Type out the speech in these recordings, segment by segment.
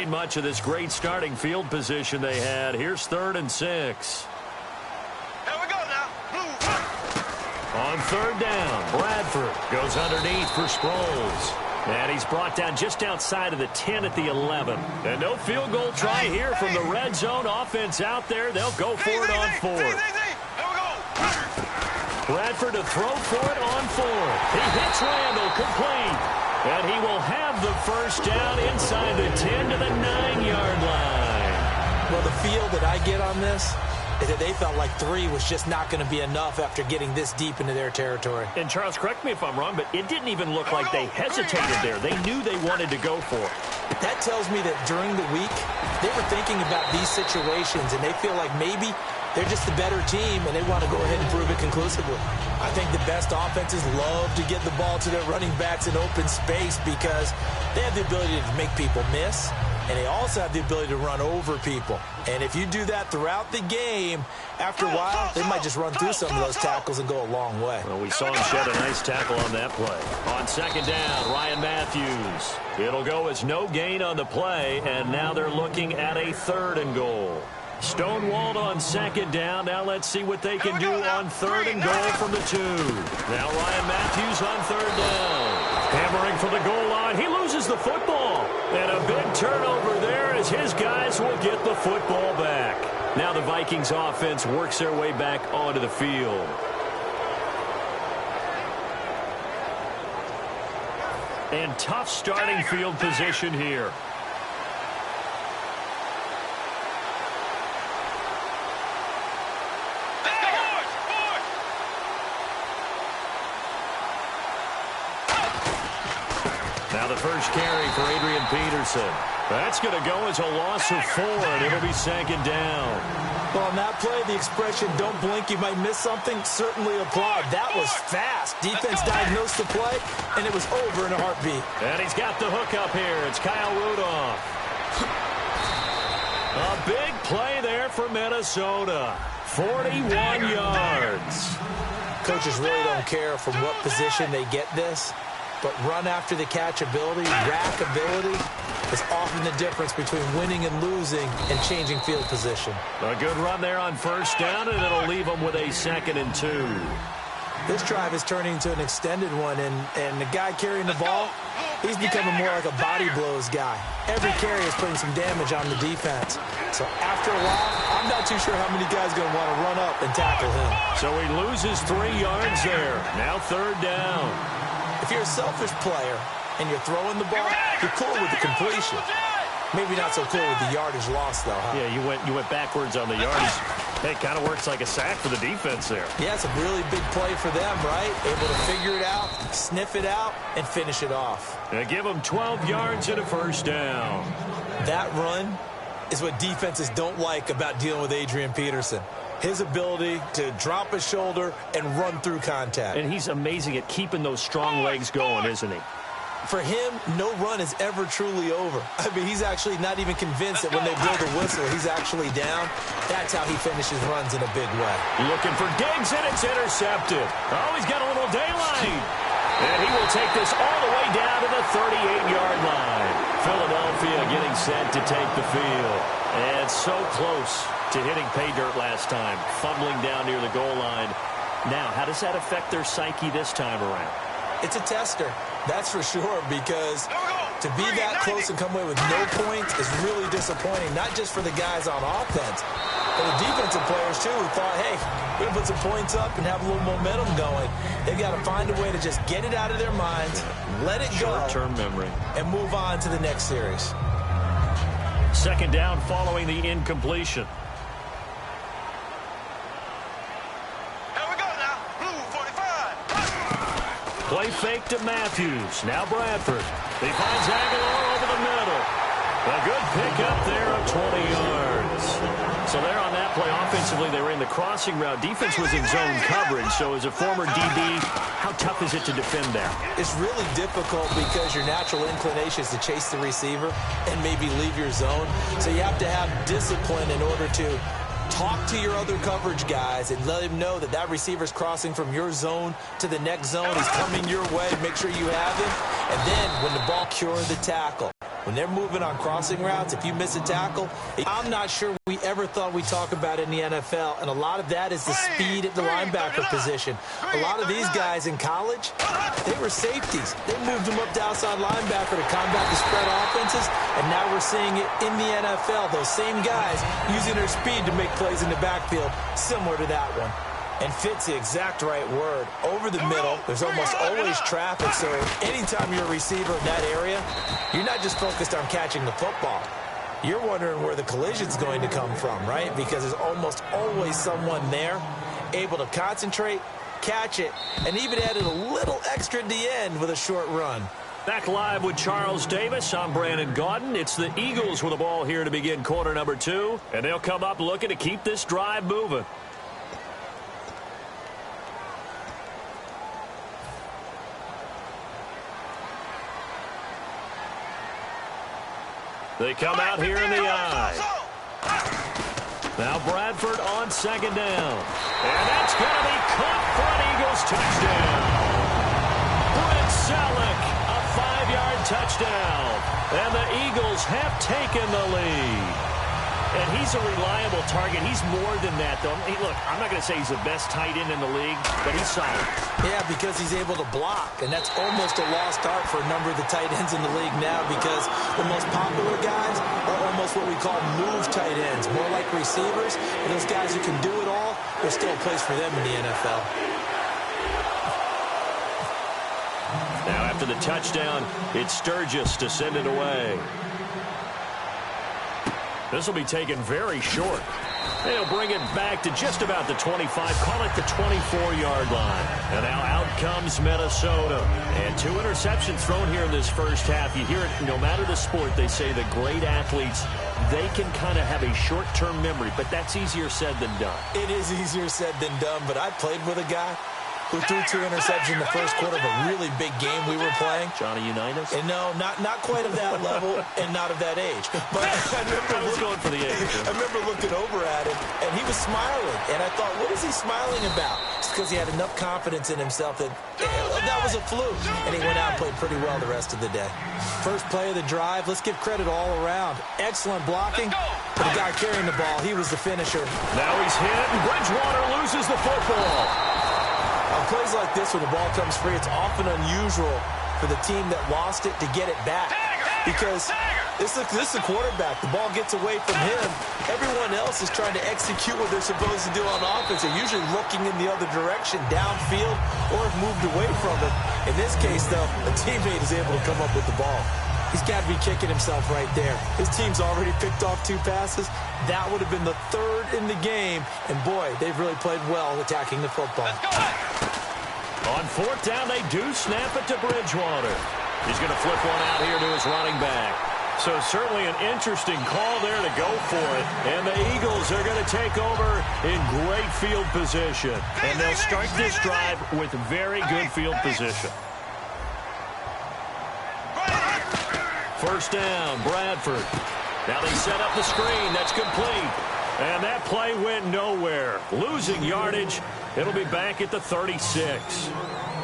Much of this great starting field position they had. Here's 3rd and 6. Here we go now. On 3rd down, Bradford goes underneath for Sproles. And he's brought down just outside of the 10 at the 11. And no field goal try here from the red zone offense out there. They'll go for it on 4th. Here we go. Bradford to throw for it on 4th. He hits Randall, complete. And he will have the first down inside the 10 to the 9-yard line. Well, the feel that I get on this is that they felt like 3 was just not going to be enough after getting this deep into their territory. And, Charles, correct me if I'm wrong, but it didn't even look like they hesitated there. They knew they wanted to go for it. That tells me that during the week, they were thinking about these situations, and they feel like maybe they're just the better team, and they want to go ahead and prove it conclusively. I think the best offenses love to get the ball to their running backs in open space because they have the ability to make people miss, and they also have the ability to run over people. And if you do that throughout the game, after a while, they might just run through some of those tackles and go a long way. Well, we saw him shed a nice tackle on that play. On 2nd down, Ryan Matthews. It'll go as no gain on the play, and now they're looking at a 3rd and goal. Stonewalled on 2nd down. Now let's see what they can do on 3rd and goal from the 2. Now Ryan Matthews on 3rd down. Hammering for the goal line. He loses the football. And a big turnover there as his guys will get the football back. Now the Vikings offense works their way back onto the field. And tough starting field position here. Now the first carry for Adrian Peterson. That's going to go as a loss of 4, and it'll be 2nd down. Well, on that play, the expression, don't blink, you might miss something, certainly applied. That was fast. Defense diagnosed the play, and it was over in a heartbeat. And he's got the hook up here. It's Kyle Rudolph. A big play there for Minnesota. 41 yards. Coaches really don't care from what position they get this. But run after the catch ability, rack ability, is often the difference between winning and losing and changing field position. A good run there on 1st down, and it'll leave them with a 2nd and 2. This drive is turning into an extended one, and the guy carrying the ball, he's becoming more like a body blows guy. Every carry is putting some damage on the defense. So after a while, I'm not too sure how many guys are going to want to run up and tackle him. So he loses 3 yards there. Now 3rd down. If you're a selfish player and you're throwing the ball, you're cool with the completion. Maybe not so cool with the yardage loss, though, huh? Yeah, you went backwards on the yardage. Hey, it kind of works like a sack for the defense there. Yeah, it's a really big play for them, right? Able to figure it out, sniff it out, and finish it off. And give them 12 yards and a 1st down. That run is what defenses don't like about dealing with Adrian Peterson. His ability to drop his shoulder and run through contact. And he's amazing at keeping those strong legs going, isn't he? For him, no run is ever truly over. I mean, he's actually not even convinced that when they blow the whistle, he's actually down. That's how he finishes runs in a big way. Looking for Diggs, and it's intercepted. Oh, he's got a little daylight. And he will take this all the way down to the 38-yard line. Philadelphia getting set to take the field. And so close to hitting pay dirt last time, fumbling down near the goal line. Now, how does that affect their psyche this time around? It's a tester, that's for sure, because to be that close and come away with no points is really disappointing, not just for the guys on offense, but the defensive players, too, who thought, hey, we're going to put some points up and have a little momentum going. They've got to find a way to just get it out of their minds, let it go, short-term memory, and move on to the next series. 2nd down following the incompletion. Play fake to Matthews. Now Bradford. He finds Aguilar over the middle. A good pickup there of 20 yards. So there on that play, offensively, they were in the crossing route. Defense was in zone coverage. So as a former DB, how tough is it to defend that? It's really difficult because your natural inclination is to chase the receiver and maybe leave your zone. So you have to have discipline in order to talk to your other coverage guys and let him know that that receiver's crossing from your zone to the next zone. He's coming your way. Make sure you have him. And then when the ball cure the tackle. When they're moving on crossing routes, if you miss a tackle, I'm not sure we ever thought we'd talk about it in the NFL, and a lot of that is the speed at the linebacker position. A lot of these guys in college, they were safeties. They moved them up to outside linebacker to combat the spread offenses, and now we're seeing it in the NFL. Those same guys using their speed to make plays in the backfield, similar to that one. And fit's the exact right word. Over the middle, there's almost always traffic, so anytime you're a receiver in that area, you're not just focused on catching the football. You're wondering where the collision's going to come from, right? Because there's almost always someone there able to concentrate, catch it, and even added a little extra at the end with a short run. Back live with Charles Davis. I'm Brandon Gaudin. It's the Eagles with the ball here to begin quarter number 2, and they'll come up looking to keep this drive moving. They come out here in the eye. Now Bradford on second down. And that's going to be caught for an Eagles touchdown. Brent Selleck, a 5-yard touchdown. And the Eagles have taken the lead. And he's a reliable target. He's more than that, though. Hey, look, I'm not going to say he's the best tight end in the league, but he's solid. Yeah, because he's able to block, and that's almost a lost art for a number of the tight ends in the league now, because the most popular guys are almost what we call move tight ends, more like receivers. And those guys who can do it all, there's still a place for them in the NFL. Now after the touchdown, it's Sturgis to send it away. This will be taken very short. They'll bring it back to just about the 25, call it the 24-yard line. And now out comes Minnesota. And 2 interceptions thrown here in this first half. You hear it, no matter the sport, they say the great athletes, they can kind of have a short-term memory, but that's easier said than done. It is easier said than done, but I played with a guy who threw 2 interceptions in the first quarter of a really big game we were playing. Johnny Unitas? And no, not quite of that level and not of that age. But I was going for the age. I remember looking over at him, and he was smiling. And I thought, what is he smiling about? It's because he had enough confidence in himself that that was a fluke. And he went out and played pretty well the rest of the day. First play of the drive, let's give credit all around. Excellent blocking. But the guy carrying the ball, he was the finisher. Now he's hit, and Bridgewater loses the football. On plays like this where the ball comes free, it's often unusual for the team that lost it to get it back. Because this is a quarterback. The ball gets away from him. Everyone else is trying to execute what they're supposed to do on offense. They're usually looking in the other direction, downfield, or have moved away from it. In this case, though, a teammate is able to come up with the ball. He's got to be kicking himself right there. His team's already picked off 2 passes. That would have been the 3rd in the game. And, boy, they've really played well attacking the football. On 4th down, they do snap it to Bridgewater. He's going to flip one out here to his running back. So certainly an interesting call there to go for it. And the Eagles are going to take over in great field position. And they'll start this drive with very good field position. First down, Bradford. Now they set up the screen. That's complete. And that play went nowhere. Losing yardage. It'll be back at the 36.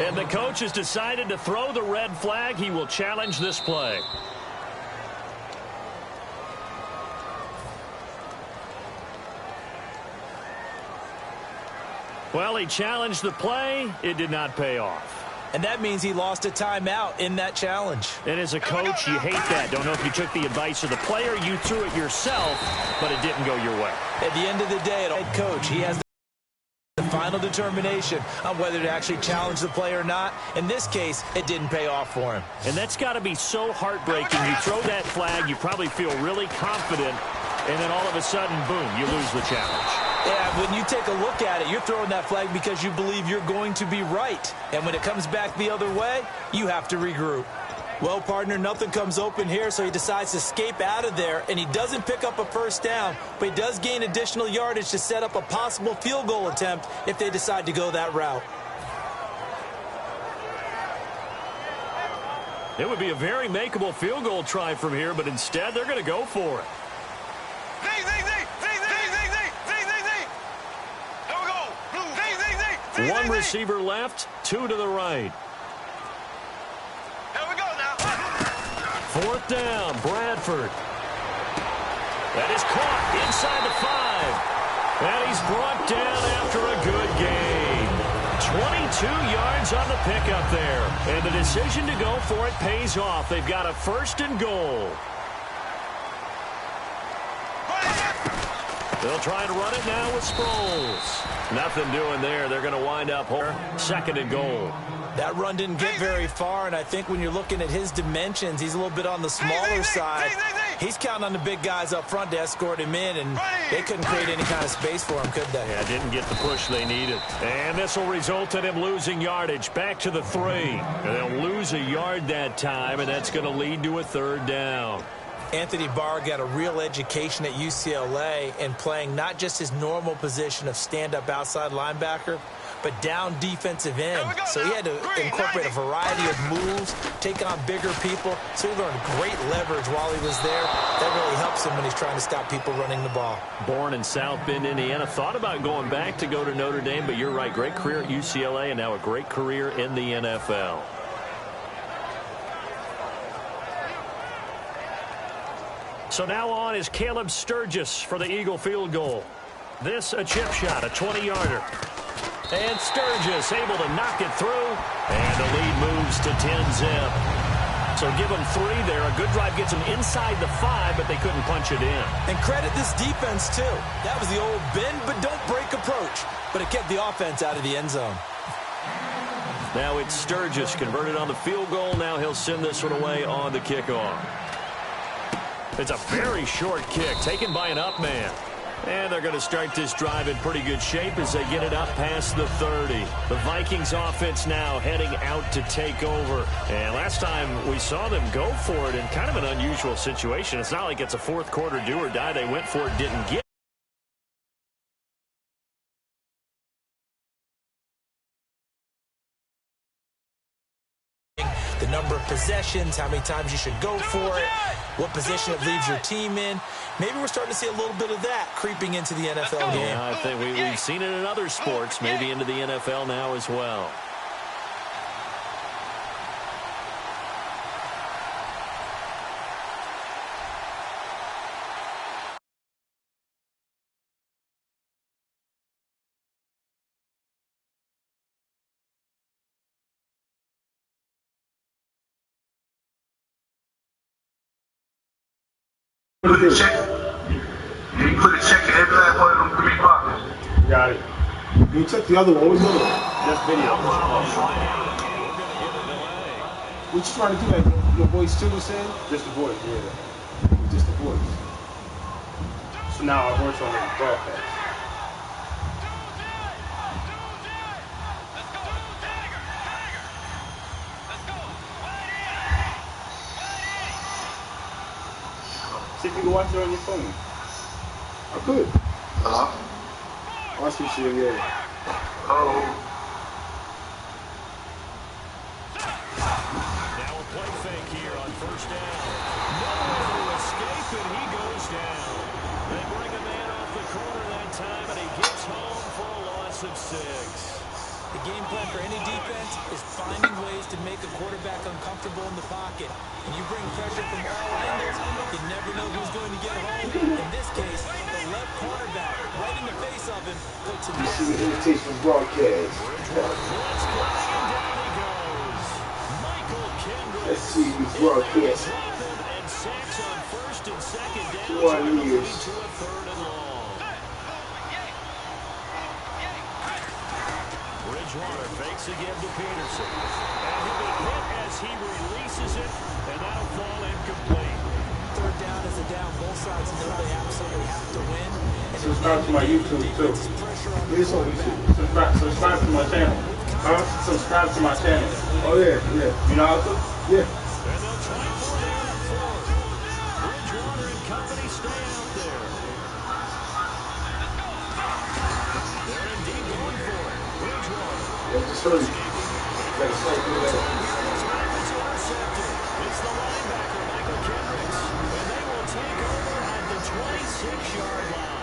And the coach has decided to throw the red flag. He will challenge this play. Well, he challenged the play. It did not pay off. And that means he lost a timeout in that challenge. And as a coach, you hate that. Don't know if you took the advice of the player, you threw it yourself, but it didn't go your way. At the end of the day, the head coach, he has the final determination on whether to actually challenge the play or not. In this case, it didn't pay off for him. And that's got to be so heartbreaking. You throw that flag, you probably feel really confident, and then all of a sudden, boom, you lose the challenge. Yeah, when you take a look at it, you're throwing that flag because you believe you're going to be right. And when it comes back the other way, you have to regroup. Well, partner, nothing comes open here, so he decides to escape out of there, and he doesn't pick up a first down, but he does gain additional yardage to set up a possible field goal attempt if they decide to go that route. It would be a very makeable field goal try from here, but instead they're going to go for it. One receiver left, 2 to the right. Here we go now. 4th down, Bradford. That is caught inside the 5. And he's brought down after a good gain. 22 yards on the pickup there. And the decision to go for it pays off. They've got a 1st and goal. They'll try to run it now with Sproles. Nothing doing there. They're going to wind up 2nd and goal. That run didn't get very far, and I think when you're looking at his dimensions, he's a little bit on the smaller side. He's counting on the big guys up front to escort him in, and they couldn't create any kind of space for him, could they? Yeah, didn't get the push they needed. And this will result in him losing yardage. Back to the 3. And they'll lose a yard that time, and that's going to lead to a 3rd down. Anthony Barr got a real education at UCLA in playing not just his normal position of stand-up outside linebacker, but down defensive end. So he had to incorporate a variety of moves, take on bigger people. So he learned great leverage while he was there. That really helps him when he's trying to stop people running the ball. Born in South Bend, Indiana. Thought about going back to go to Notre Dame, but you're right. Great career at UCLA and now a great career in the NFL. So now on is Caleb Sturgis for the Eagle field goal. This a chip shot, a 20-yarder. And Sturgis able to knock it through. And the lead moves to 10-zip. So give them 3 there. A good drive gets them inside the 5, but they couldn't punch it in. And credit this defense, too. That was the old bend but don't break approach. But it kept the offense out of the end zone. Now it's Sturgis converted on the field goal. Now he'll send this one away on the kickoff. It's a very short kick taken by an up man. And they're going to start this drive in pretty good shape as they get it up past the 30. The Vikings offense now heading out to take over. And last time we saw them go for it in kind of an unusual situation. It's not like it's a 4th quarter do or die. They went for it, didn't get. The number of possessions, how many times you should go for it, what position it leaves your team in. Maybe we're starting to see a little bit of that creeping into the NFL game. Yeah, I think we've seen it in other sports, maybe into the NFL now as well. Put a check. You put a check in every last one of them 3 boxes. Got it. You check the other one. What was the other one? That's video. What you trying to do? Like your voice too was saying? Just the voice, yeah. Just the voice. So now our voice on the broadcast. See if you can watch it on your phone. I could. Watch some shit, yeah. Oh. Now a play fake here on 1st down. Nowhere to escape, and he goes down. They bring a man off the corner that time, and he gets home for a loss of 6. The game plan for any defense is finding ways to make a quarterback uncomfortable in the pocket. And you bring pressure from all angles, you never know who's going to get home. In this case, the left cornerback, right in the face of him, puts him This is the PS4 Broadcast. Let's see this broadcast. And sacks on 1st and 2nd down. 2 years. To a 3rd and long. Bridgewater fakes again to Peterson. And he'll be hit as he releases it, and that'll fall incomplete. 3rd down is a down. Both sides know they absolutely have to win. Subscribe to my YouTube too. It's on YouTube. Subscribe to my channel. Subscribe to my channel. Oh yeah, yeah. You know how to? Yeah. And they'll try for it on 4th. Bridgewater and company stay out there. They're indeed going for it. Bridgewater. Yeah, just hurry. Gotta start doing that. It's intercepted. It's the linebacker, Michael Kendricks. And they will take over at the 26-yard line.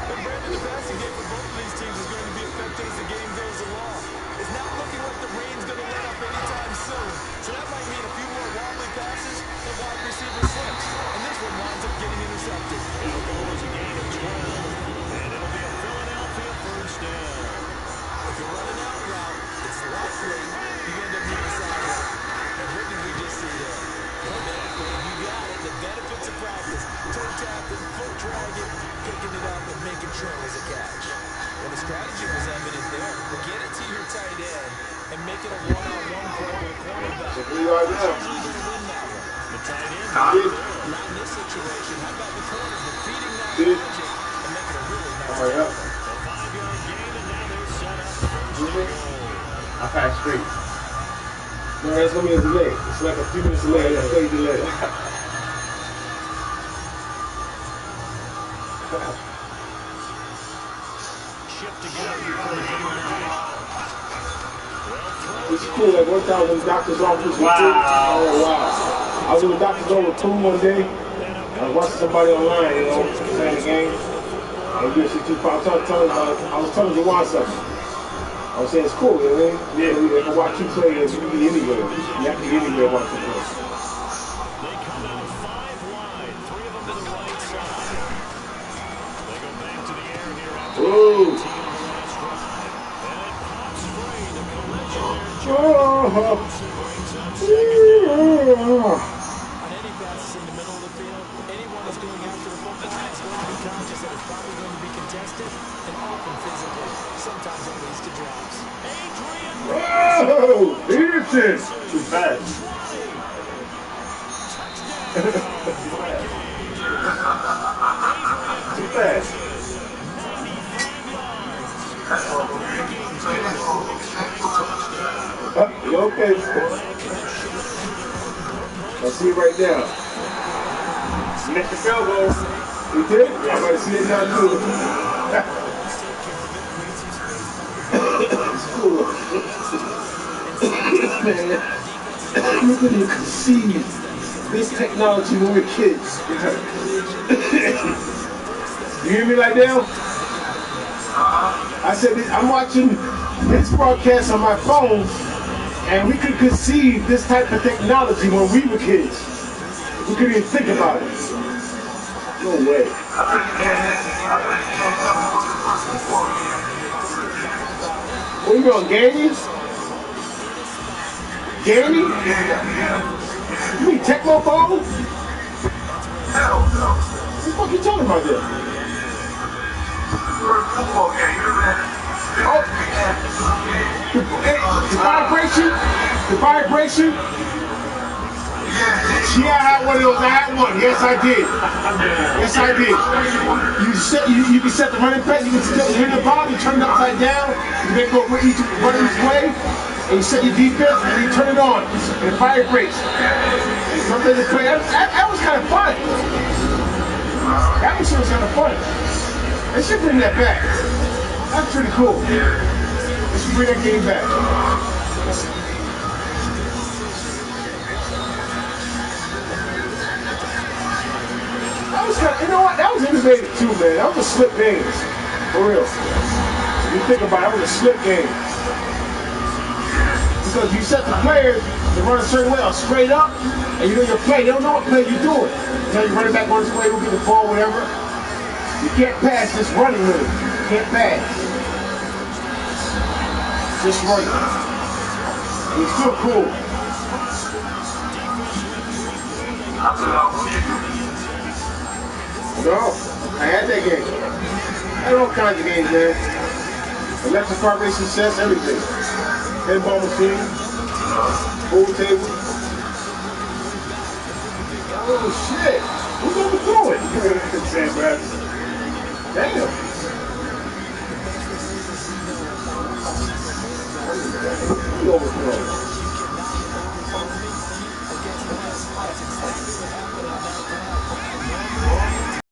But Brandon, the passing game for both of these teams is going to be affected as the game goes along. It's not looking like the rain's going to let up anytime soon. So that might mean a few more wobbly passes and wide receiver slips. And this one winds up getting intercepted. It'll go as a gain of 12. And it'll be a Philadelphia first down. If you're running out route, it's likely you end up near the sideline. And what did we just see there? You got it. The benefits of practice. Toe tapping, foot dragging, picking it up and making sure it was a catch. Well, the strategy was evident there. Get it to your tight end and make it a one-on-one play with a cornerback. So who you are now? Usually going to win that one. The tight end. Not in this situation. How about the corner defeating that logic and making a really nice All right, A 5-yard gain, and now they're set up for first and goal. I passed straight. No, that's gonna be a delay. It's like a few minutes delay. That's a delay. Shift together for the game now. It's cool. Like one time when the doctor's office was oh wow. I was in the doctor's office one day. And I was watching somebody online, you know, playing the game. And you see two I was telling you why something. I was saying it's cool, you know what I mean? Yeah. They can watch you play and you can be anywhere. You have to be anywhere watch you play. They come out of 5 wide, 3 of them to the right side. They go back to the air here after the last drive. And it pops free. The collision there. On any passes in the middle of the field, anyone that's going after the football is going to be conscious that it's probably going to be contested and often physical. Sometimes it leads to drops. Whoa! Peterson! Too fast. Too fast. You okay? I see it right now. You missed the field goal. You did? Yeah, I'm about to see it now too. It's cool. Man, you couldn't conceive this technology when we were kids. You hear me like that? I said, I'm watching this broadcast on my phone, and we could conceive this type of technology when we were kids. We couldn't even think about it. No way. Where you going, Gandy? Gandy? You mean Tecmo phone? What the fuck you talking about there? Oh, the vibration. Yeah, I had one of those. I had one. Yes, I did. Yes, I did. You can set the running back. You can set the running ball. You turn it upside down. You make go run each way, and you set your defense, and you turn it on. And it vibrates. And something to play. That was kind of fun. That was kind of fun. They should bring that back. That's pretty cool. They should bring that game back. That was kind of, you know what? That was innovative too, man. That was a slip game. For real. If you think about it, that was a slip game. Because you set the players to run a certain way or straight up, and you know your play. They don't know what play you're doing. You know, you run it back on this way, we'll get the ball, whatever. You can't pass this running move. You can't pass. Just running. It's still cool. No, I had that game. I had all kinds of games, man. Electric car racing sets, everything. Pinball machine, pool table. Oh shit! Who's overthrowing? Sam Bradford. Damn.